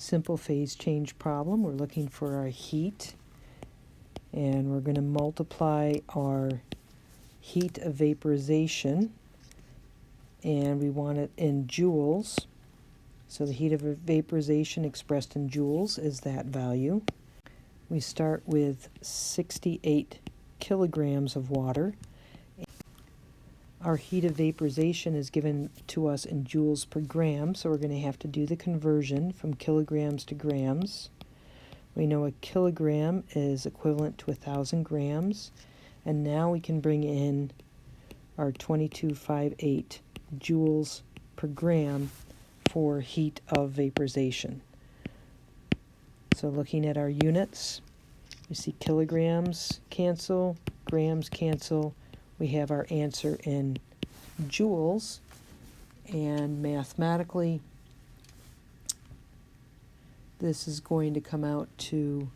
Simple phase change problem. We're looking for our heat, and we're going to multiply our heat of vaporization, and we want it in joules. So the heat of vaporization expressed in joules is that value. We start with 68 kilograms of water. Our heat of vaporization is given to us in joules per gram, so we're going to have to do the conversion from kilograms to grams. We know a kilogram is equivalent to 1,000 grams, and now we can bring in our 2258 joules per gram for heat of vaporization. So looking at our units, we see kilograms cancel, grams cancel. We have our answer in joules, and mathematically this is going to come out to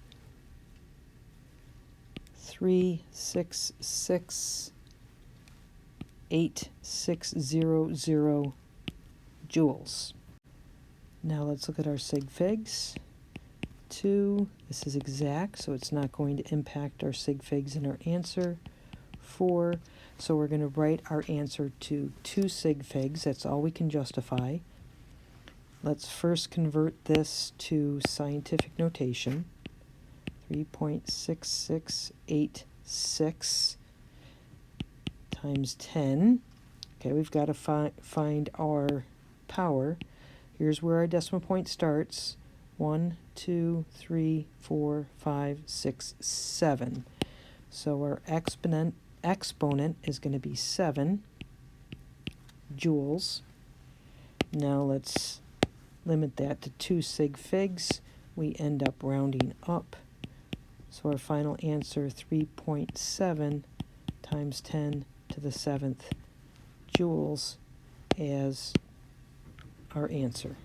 3668600 joules. Now let's look at our sig figs. 2, this is exact, so it's not going to impact our sig figs in our answer. 4, so we're going to write our answer to 2 sig figs. That's all we can justify. Let's first convert this to scientific notation. 3.6686 times 10. Okay, we've got to find our power. Here's where our decimal point starts. 1, 2, 3, 4, 5, 6, 7. So our exponent is going to be 7 joules. Now let's limit that to 2 sig figs. We end up rounding up. So our final answer, 3.7 times 10 to the 7th joules, as our answer.